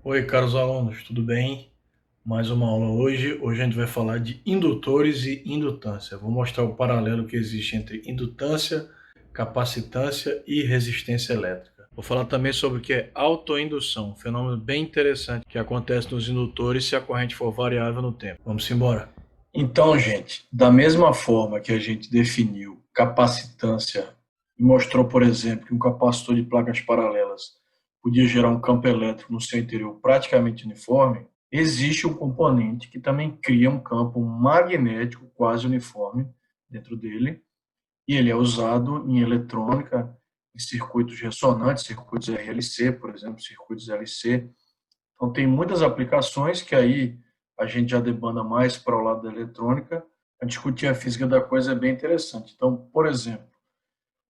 Oi, caros alunos, tudo bem? Mais uma aula hoje. Hoje a gente vai falar de indutores e indutância. Vou mostrar o paralelo que existe entre indutância, capacitância e resistência elétrica. Vou falar também sobre o que é autoindução, um fenômeno bem interessante que acontece nos indutores se a corrente for variável no tempo. Vamos embora? Então, gente, da mesma forma que a gente definiu capacitância e mostrou, por exemplo, que um capacitor de placas paralelas podia gerar um campo elétrico no seu interior praticamente uniforme, existe um componente que também cria um campo magnético quase uniforme dentro dele, e ele é usado em eletrônica, em circuitos ressonantes, circuitos RLC, por exemplo, circuitos LC. Então, tem muitas aplicações que aí a gente já debanda mais para o lado da eletrônica. A discutir a física da coisa é bem interessante. Então, por exemplo,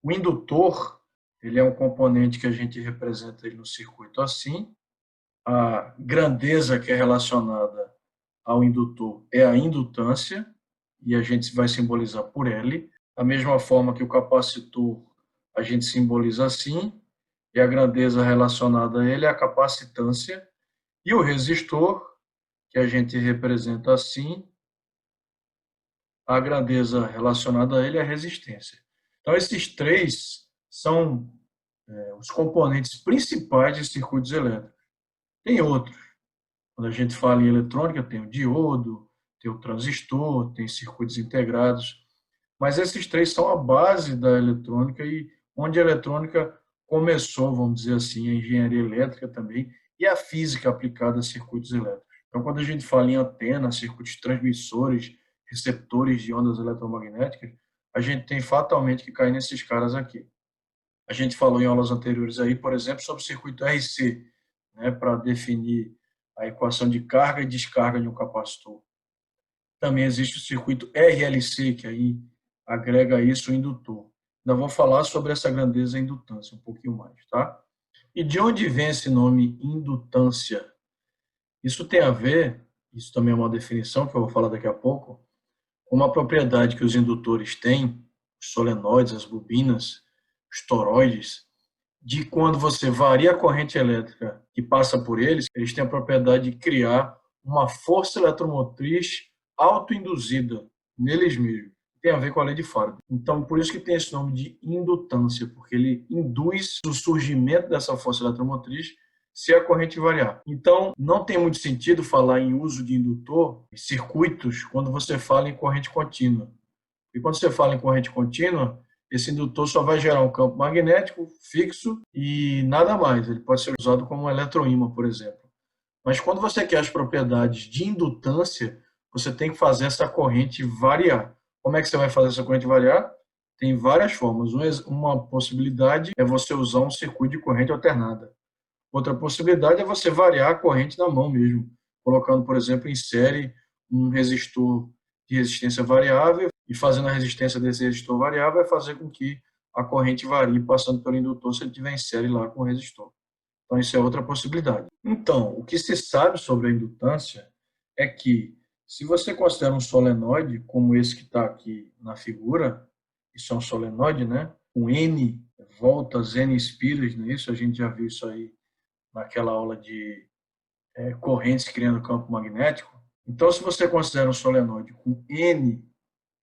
o indutor, ele é um componente que a gente representa ele no circuito assim. A grandeza que é relacionada ao indutor é a indutância, e a gente vai simbolizar por L. Da mesma forma que o capacitor, a gente simboliza assim, e a grandeza relacionada a ele é a capacitância. E o resistor, que a gente representa assim, a grandeza relacionada a ele é a resistência. Então, esses três são os componentes principais de circuitos elétricos. Tem outros. Quando a gente fala em eletrônica, tem o diodo, tem o transistor, tem circuitos integrados. Mas esses três são a base da eletrônica e onde a eletrônica começou, vamos dizer assim, a engenharia elétrica também e a física aplicada a circuitos elétricos. Então, quando a gente fala em antena, circuitos transmissores, receptores de ondas eletromagnéticas, a gente tem fatalmente que cair nesses caras aqui. A gente falou em aulas anteriores aí, por exemplo, sobre o circuito RC, né, para definir a equação de carga e descarga de um capacitor. Também existe o circuito RLC, que aí agrega isso o indutor. Ainda vou falar sobre essa grandeza indutância um pouquinho mais, tá? E de onde vem esse nome indutância? Isso tem a ver, isso também é uma definição que eu vou falar daqui a pouco, com uma propriedade que os indutores têm, os solenoides, as bobinas, os toroides, de quando você varia a corrente elétrica que passa por eles, eles têm a propriedade de criar uma força eletromotriz autoinduzida neles mesmos. Tem a ver com a lei de Faraday. Então, por isso que tem esse nome de indutância, porque ele induz o surgimento dessa força eletromotriz se a corrente variar. Então, não tem muito sentido falar em uso de indutor, em circuitos, quando você fala em corrente contínua. E quando você fala em corrente contínua, esse indutor só vai gerar um campo magnético fixo e nada mais. Ele pode ser usado como um eletroímã, por exemplo. Mas quando você quer as propriedades de indutância, você tem que fazer essa corrente variar. Como é que você vai fazer essa corrente variar? Tem várias formas. Uma possibilidade é você usar um circuito de corrente alternada. Outra possibilidade é você variar a corrente na mão mesmo, colocando, por exemplo, em série um resistor de resistência variável e fazendo a resistência desse resistor variável vai fazer com que a corrente varie passando pelo indutor se ele tiver em série lá com o resistor. Então, isso é outra possibilidade. Então, o que se sabe sobre a indutância é que, se você considera um solenoide, como esse que está aqui na figura, isso é um solenoide, né? Com N voltas, N espiras, não é isso? A gente já viu isso aí naquela aula de correntes criando campo magnético. Então, se você considera um solenoide com N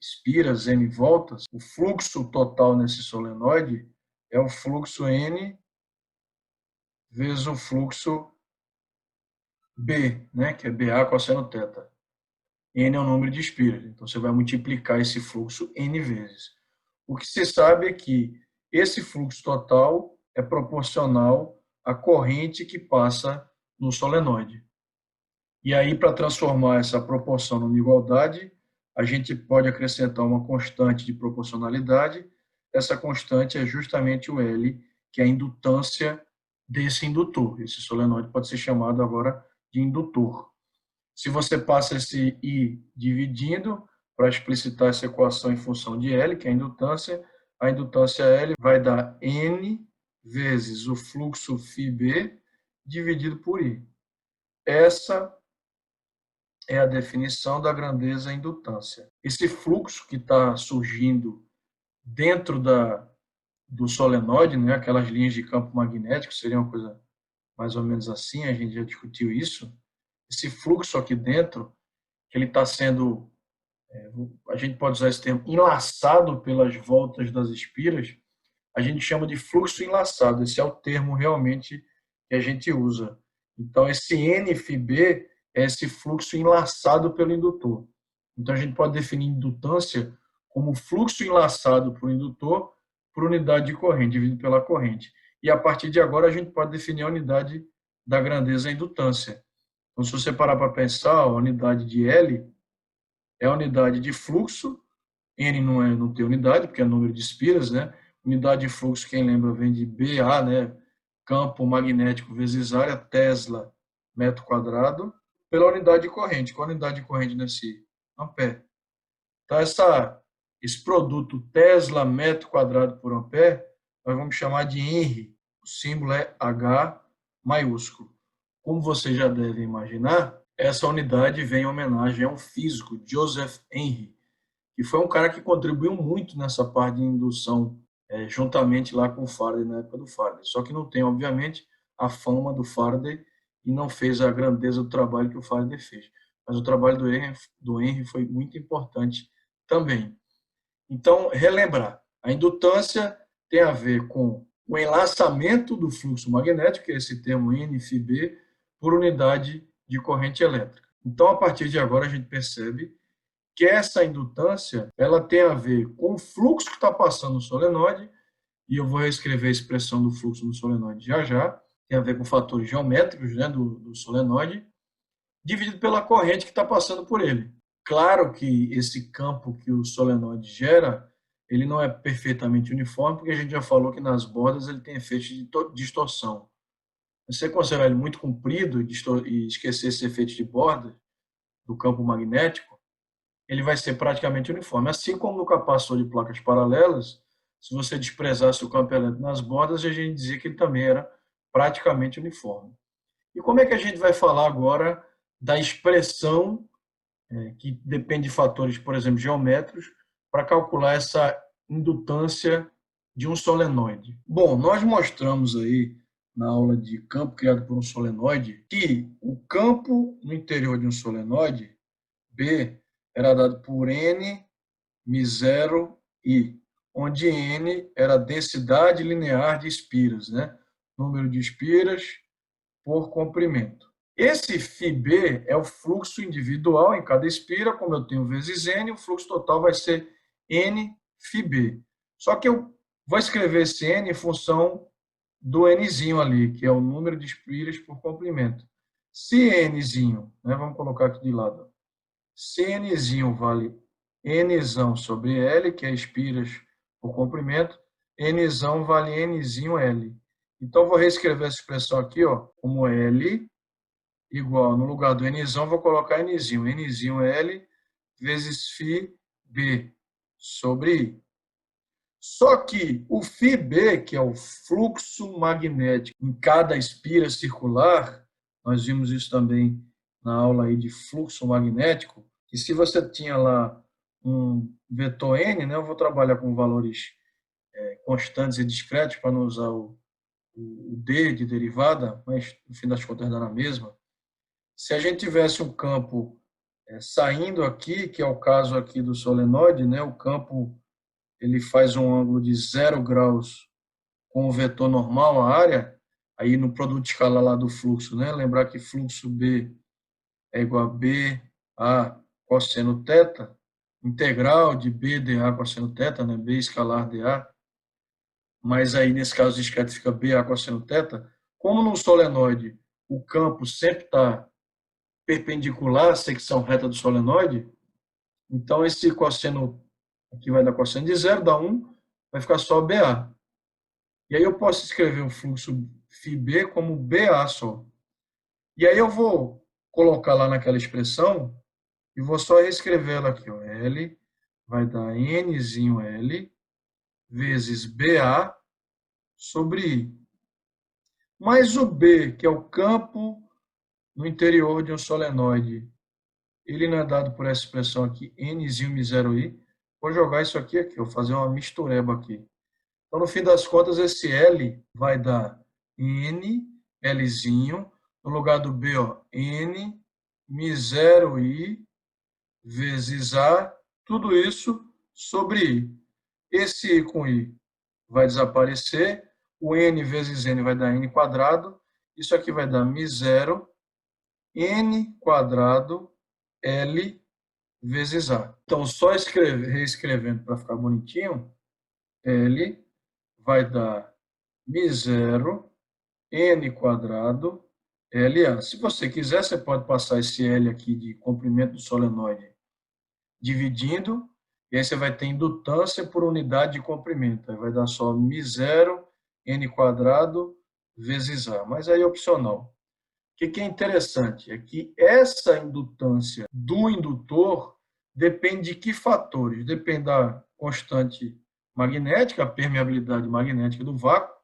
espiras, N voltas, o fluxo total nesse solenoide é o fluxo N vezes o fluxo B, né, que é BA cosseno θ. N é o número de espiras, então você vai multiplicar esse fluxo N vezes. O que se sabe é que esse fluxo total é proporcional à corrente que passa no solenoide. E aí, para transformar essa proporção numa igualdade, a gente pode acrescentar uma constante de proporcionalidade. Essa constante é justamente o L, que é a indutância desse indutor. Esse solenoide pode ser chamado agora de indutor. Se você passa esse I dividindo, para explicitar essa equação em função de L, que é a indutância L vai dar N vezes o fluxo φB dividido por I. Essa é a definição da grandeza indutância. Esse fluxo que está surgindo dentro do solenoide, né, aquelas linhas de campo magnético, seria uma coisa mais ou menos assim, a gente já discutiu isso. Esse fluxo aqui dentro, que ele está sendo, a gente pode usar esse termo, enlaçado pelas voltas das espiras, a gente chama de fluxo enlaçado. Esse é o termo realmente que a gente usa. Então, esse NFB é esse fluxo enlaçado pelo indutor. Então, a gente pode definir indutância como fluxo enlaçado por indutor por unidade de corrente, dividido pela corrente. E, a partir de agora, a gente pode definir a unidade da grandeza indutância. Então, se você parar para pensar, a unidade de L é a unidade de fluxo, N não tem unidade, porque é número de espiras, né? Unidade de fluxo, quem lembra, vem de BA, né? Campo magnético vezes área, Tesla, metro quadrado, pela unidade de corrente. Qual a unidade de corrente nesse? Ampere. Então, esse produto Tesla, metro quadrado por ampere, nós vamos chamar de Henry. O símbolo é H maiúsculo. Como você já deve imaginar, essa unidade vem em homenagem a um físico, Joseph Henry, que foi um cara que contribuiu muito nessa parte de indução, juntamente lá com o Faraday, na época do Faraday. Só que não tem, obviamente, a fama do Faraday e não fez a grandeza do trabalho que o Faraday fez. Mas o trabalho do Henry foi muito importante também. Então, relembrar, a indutância tem a ver com o enlaçamento do fluxo magnético, que é esse termo NFB, por unidade de corrente elétrica. Então, a partir de agora, a gente percebe que essa indutância ela tem a ver com o fluxo que está passando no solenoide, e eu vou reescrever a expressão do fluxo no solenoide já já, tem a ver com fatores geométricos, né, do solenoide, dividido pela corrente que está passando por ele. Claro que esse campo que o solenoide gera, ele não é perfeitamente uniforme, porque a gente já falou que nas bordas ele tem efeito de distorção. Se você considerar ele muito comprido e esquecer esse efeito de borda do campo magnético, ele vai ser praticamente uniforme. Assim como no capacitor de placas paralelas, se você desprezasse o campo elétrico nas bordas, a gente dizia que ele também era praticamente uniforme. E como é que a gente vai falar agora da expressão, que depende de fatores, por exemplo, geométricos, para calcular essa indutância de um solenoide? Bom, nós mostramos aí na aula de campo criado por um solenoide que o campo no interior de um solenoide, B, era dado por N μ0 I, onde N era a densidade linear de espiras, né? Número de espiras por comprimento. Esse φB é o fluxo individual em cada espira, como eu tenho vezes N, o fluxo total vai ser N φB. Só que eu vou escrever esse N em função do Nzinho ali, que é o número de espiras por comprimento. Se Nzinho, né, vamos colocar aqui de lado, se Nzinho vale Nzão sobre L, que é espiras por comprimento, Nzão vale Nzinho L. Então, vou reescrever essa expressão aqui, ó, como L igual, no lugar do Nzão, vou colocar Nzinho. Nzinho L vezes φB sobre I. Só que o φB, que é o fluxo magnético em cada espira circular, nós vimos isso também na aula aí de fluxo magnético, que se você tinha lá um vetor N, né, eu vou trabalhar com valores constantes e discretos para não usar o D de derivada, mas no fim das contas dá na mesma. Se a gente tivesse um campo saindo aqui, que é o caso aqui do solenoide, né, o campo ele faz um ângulo de 0 graus com o vetor normal, a área, aí no produto escalar lá do fluxo, né? Lembrar que fluxo B é igual a B a cosseno θ, integral de B dA cosseno θ, né? B escalar dA, mas aí nesse caso discreto fica BA cosseno θ. Como no solenoide o campo sempre está perpendicular à secção reta do solenoide, então esse cosseno aqui vai dar cosseno de 0, dá 1, vai ficar só BA. E aí eu posso escrever o fluxo φB como BA só. E aí eu vou colocar lá naquela expressão e vou só reescrever ela aqui. Ó. L vai dar Nzinho L vezes BA sobre I. Mas o B, que é o campo no interior de um solenoide, ele não é dado por essa expressão aqui, Nzinho μ0I. Vou jogar isso aqui, vou fazer uma mistureba aqui. Então, no fim das contas, esse L vai dar N Lzinho. No lugar do B, ó, N, Mi0I, vezes A, tudo isso sobre I. Esse I com I vai desaparecer, o N vezes N vai dar N quadrado, isso aqui vai dar Mi0, N quadrado, L vezes A. Então, só reescrevendo para ficar bonitinho, L vai dar Mi0, N quadrado, LA. Se você quiser, você pode passar esse L aqui de comprimento do solenoide dividindo, e aí você vai ter indutância por unidade de comprimento. Aí vai dar só Mi0, N quadrado, vezes A. Mas aí é opcional. O que é interessante é que essa indutância do indutor depende de que fatores? Depende da constante magnética, a permeabilidade magnética do vácuo,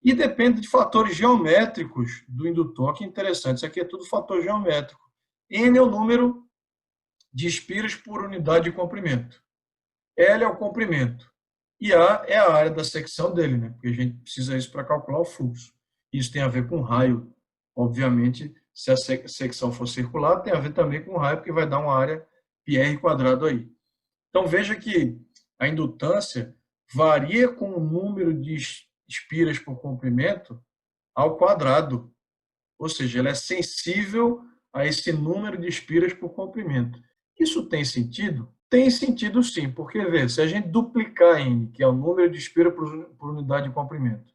e depende de fatores geométricos do indutor, que é interessante. Isso aqui é tudo fator geométrico. N é o número de espiras por unidade de comprimento. L é o comprimento. E A é a área da secção dele, né? Porque a gente precisa isso para calcular o fluxo. Isso tem a ver com raio. Obviamente, se a secção for circular, tem a ver também com raio, porque vai dar uma área πr quadrado aí. Então, veja que a indutância varia com o número de espiras por comprimento ao quadrado. Ou seja, ela é sensível a esse número de espiras por comprimento. Isso tem sentido? Tem sentido sim, porque vê, se a gente duplicar N, que é o número de espiras por unidade de comprimento,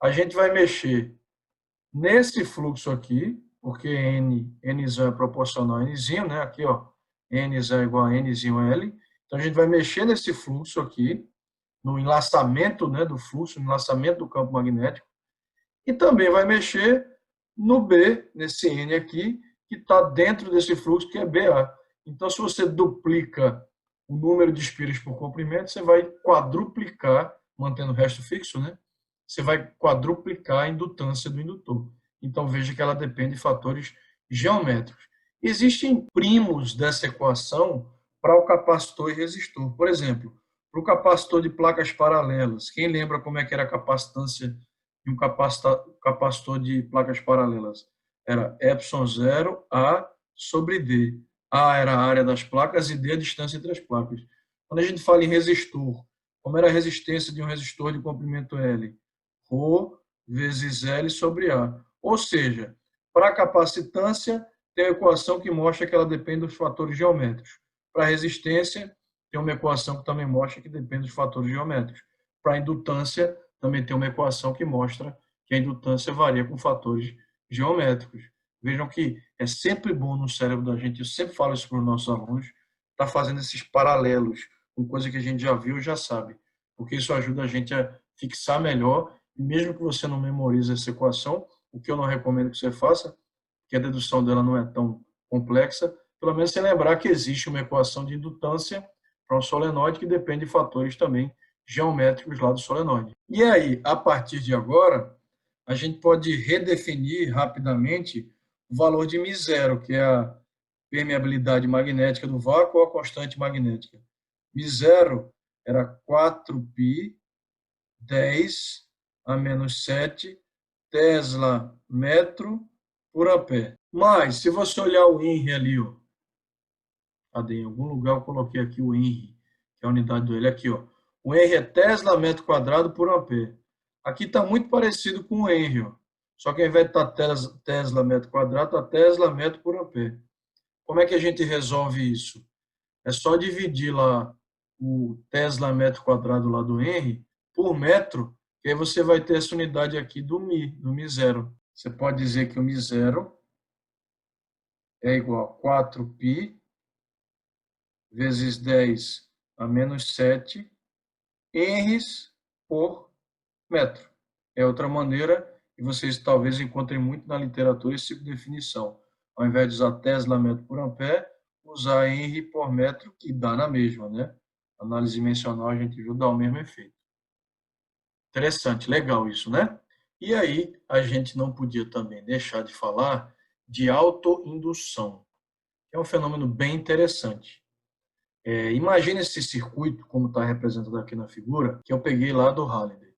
a gente vai mexer nesse fluxo aqui, porque Nzão é proporcional a Nzinho, né? Aqui, ó, Nzão é igual a Nzinho L. Então, a gente vai mexer nesse fluxo aqui, no enlaçamento, né, do fluxo, no enlaçamento do campo magnético, e também vai mexer no B, nesse N aqui, que está dentro desse fluxo, que é BA. Então, se você duplica o número de espiras por comprimento, você vai quadruplicar, mantendo o resto fixo, né? Você vai quadruplicar a indutância do indutor. Então, veja que ela depende de fatores geométricos. Existem primos dessa equação para o capacitor e resistor. Por exemplo, para o capacitor de placas paralelas. Quem lembra como é que era a capacitância de um capacitor de placas paralelas? Era ε0 A sobre D. A era a área das placas e D a distância entre as placas. Quando a gente fala em resistor, como era a resistência de um resistor de comprimento L? Rho vezes L sobre A. Ou seja, para a capacitância, tem a equação que mostra que ela depende dos fatores geométricos. Para a resistência, tem uma equação que também mostra que depende dos fatores geométricos. Para a indutância, também tem uma equação que mostra que a indutância varia com fatores geométricos. Vejam que é sempre bom no cérebro da gente, eu sempre falo isso para os nossos alunos, estar fazendo esses paralelos com coisa que a gente já viu e já sabe, porque isso ajuda a gente a fixar melhor, e mesmo que você não memorize essa equação, o que eu não recomendo que você faça, que a dedução dela não é tão complexa, pelo menos você lembrar que existe uma equação de indutância para um solenoide que depende de fatores também geométricos lá do solenoide. E aí, a partir de agora, a gente pode redefinir rapidamente o valor de μ0, que é a permeabilidade magnética do vácuo ou a constante magnética. μ0 era 4π 10 a menos 7 Tesla metro por ampere. Mas, se você olhar o Henry ali, ó, cadê? Em algum lugar eu coloquei aqui o Henry, que é a unidade do L aqui, ó. O Henry é Tesla metro quadrado por ampere. Aqui está muito parecido com o Henry, ó. Só que ao invés de estar Tesla metro quadrado, está Tesla metro por ampere. Como é que a gente resolve isso? É só dividir lá o Tesla metro quadrado lá do Henry por metro, que aí você vai ter essa unidade aqui do μ0. Você pode dizer que o μ0 é igual a 4π vezes 10 a menos 7 henries por metro. É outra maneira, e vocês talvez encontrem muito na literatura esse tipo de definição. Ao invés de usar Tesla metro por ampere, usar Henry por metro, que dá na mesma, né? Análise dimensional a gente viu dá o mesmo efeito. Interessante, legal isso, né? E aí, a gente não podia também deixar de falar de autoindução, que é um fenômeno bem interessante. Imagine esse circuito, como está representado aqui na figura, que eu peguei lá do Halliday.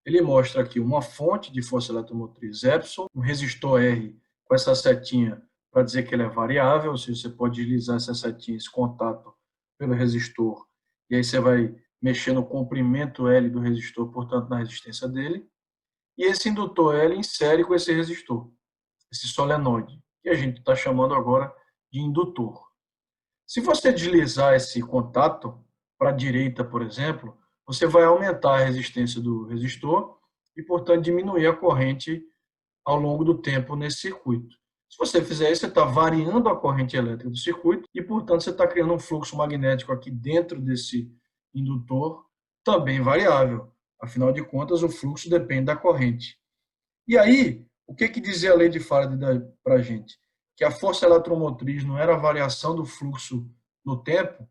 ele mostra aqui uma fonte de força eletromotriz Epson, um resistor R com essa setinha para dizer que ele é variável, ou seja, você pode deslizar essa setinha, esse contato pelo resistor, e aí você vai mexer no comprimento L do resistor, portanto, na resistência dele. E esse indutor L insere com esse resistor, esse solenoide, que a gente está chamando agora de indutor. Se você deslizar esse contato para a direita, por exemplo, você vai aumentar a resistência do resistor e, portanto, diminuir a corrente ao longo do tempo nesse circuito. Se você fizer isso, você está variando a corrente elétrica do circuito e, portanto, você está criando um fluxo magnético aqui dentro desse indutor também variável. Afinal de contas, o fluxo depende da corrente. E aí, o que dizia a lei de Faraday para a gente? Que a força eletromotriz não era a variação do fluxo no tempo,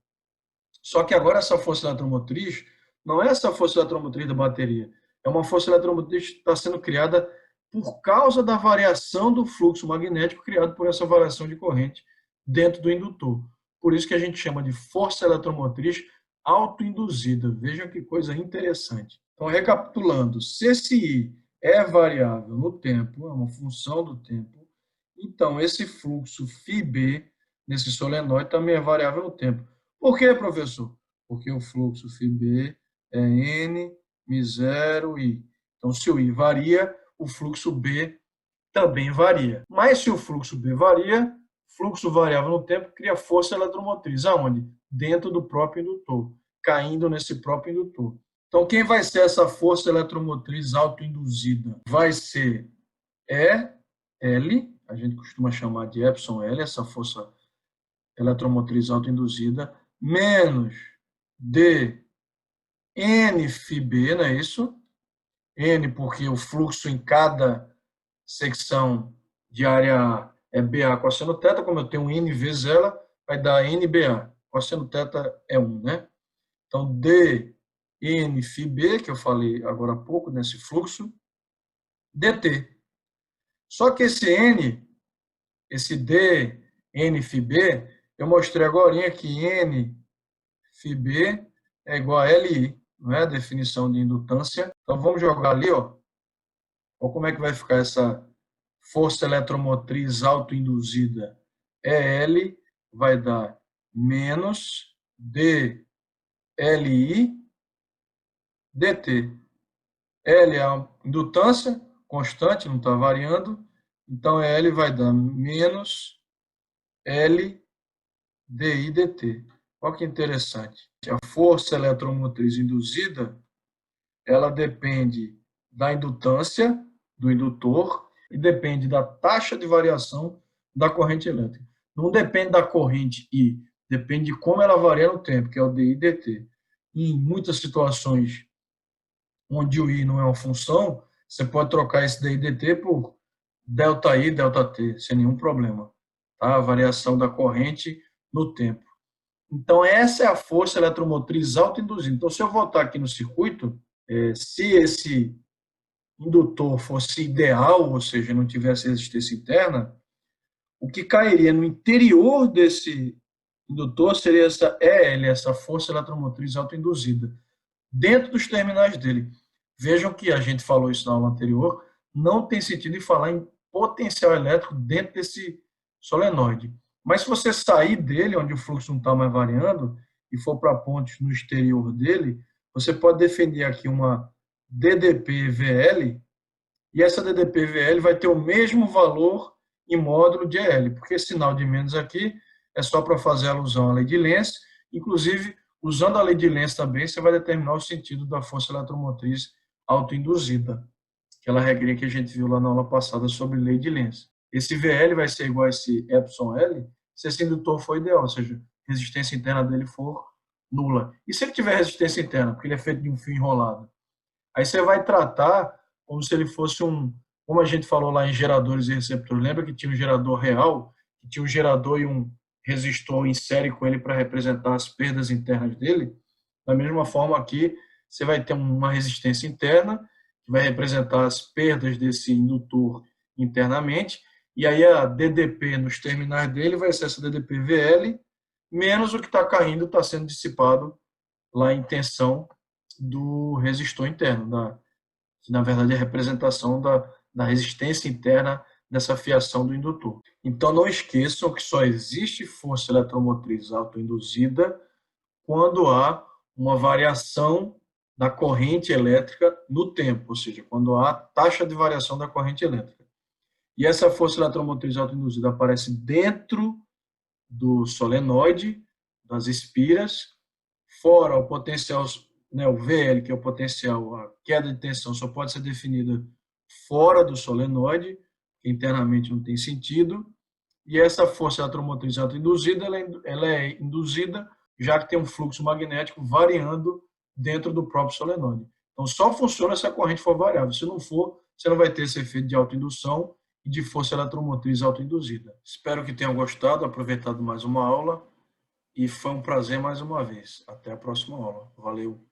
só que agora essa força eletromotriz não é essa força eletromotriz da bateria, é uma força eletromotriz que está sendo criada por causa da variação do fluxo magnético criado por essa variação de corrente dentro do indutor. Por isso que a gente chama de força eletromotriz autoinduzida. Vejam que coisa interessante. Então, recapitulando, se esse I é variável no tempo, é uma função do tempo, então esse fluxo φB nesse solenoide também é variável no tempo. Por quê, professor? Porque o fluxo φB é N, μ0, I. Então, se o I varia, o fluxo B também varia. Mas se o fluxo B varia, fluxo variável no tempo cria força eletromotriz. Aonde? Dentro do próprio indutor, caindo nesse próprio indutor. Então, quem vai ser essa força eletromotriz autoinduzida? Vai ser L, a gente costuma chamar de Epson L, essa força eletromotriz autoinduzida, menos D N φB, não é isso? N porque o fluxo em cada secção de área A é BA cosseno θ, como eu tenho N vezes ela, vai dar NBA. Cosseno θ é 1, né? Então, D N φB, que eu falei agora há pouco, nesse fluxo, dt. Só que esse N, esse D N φB, eu mostrei agora que N φB é igual a LI, não é a definição de indutância. Então, vamos jogar ali, ó. Olha como é que vai ficar essa força eletromotriz autoinduzida. EL vai dar menos DLI dt. L é a indutância constante, não está variando. Então, L vai dar menos L DI dt. Olha que interessante. A força eletromotriz induzida, ela depende da indutância do indutor e depende da taxa de variação da corrente elétrica. Não depende da corrente I, depende de como ela varia no tempo, que é o DI dt. Em muitas situações onde o I não é uma função, você pode trocar esse DI dt por ΔI, ΔT, sem nenhum problema. Tá? A variação da corrente no tempo. Então, essa é a força eletromotriz autoinduzida. Então, se eu voltar aqui no circuito, se esse indutor fosse ideal, ou seja, não tivesse resistência interna, o que cairia no interior desse indutor seria essa EL, essa força eletromotriz autoinduzida, dentro dos terminais dele. Vejam que a gente falou isso na aula anterior, não tem sentido em falar em potencial elétrico dentro desse solenoide. Mas se você sair dele, onde o fluxo não está mais variando, e for para pontes no exterior dele, você pode defender aqui uma DDP-VL, e essa DDP-VL vai ter o mesmo valor em módulo de EL, porque esse sinal de menos aqui é só para fazer alusão à lei de Lenz. Inclusive, usando a lei de Lenz também, você vai determinar o sentido da força eletromotriz autoinduzida, aquela regrinha que a gente viu lá na aula passada sobre lei de Lenz. Esse VL vai ser igual a esse Epson L se esse indutor for ideal, ou seja, a resistência interna dele for nula. E se ele tiver resistência interna, porque ele é feito de um fio enrolado? Aí você vai tratar como se ele fosse como a gente falou lá em geradores e receptores. Lembra que tinha um gerador real, que tinha um gerador e um resistor em série com ele para representar as perdas internas dele? Da mesma forma aqui, você vai ter uma resistência interna, que vai representar as perdas desse indutor internamente, e aí a DDP nos terminais dele vai ser essa DDP-VL, menos o que está caindo, está sendo dissipado lá em tensão do resistor interno, que na verdade é a representação da resistência interna dessa fiação do indutor. Então não esqueçam que só existe força eletromotriz autoinduzida quando há uma variação da corrente elétrica no tempo, ou seja, quando há taxa de variação da corrente elétrica. E essa força eletromotriz autoinduzida aparece dentro do solenoide, das espiras, fora o potencial, né, o VL, que é o potencial, a queda de tensão só pode ser definida fora do solenoide, que internamente não tem sentido, e essa força eletromotriz autoinduzida, ela é induzida já que tem um fluxo magnético variando dentro do próprio solenoide. Então, só funciona se a corrente for variável. Se não for, você não vai ter esse efeito de autoindução e de força eletromotriz autoinduzida. Espero que tenham gostado, aproveitado mais uma aula, e foi um prazer mais uma vez. Até a próxima aula. Valeu!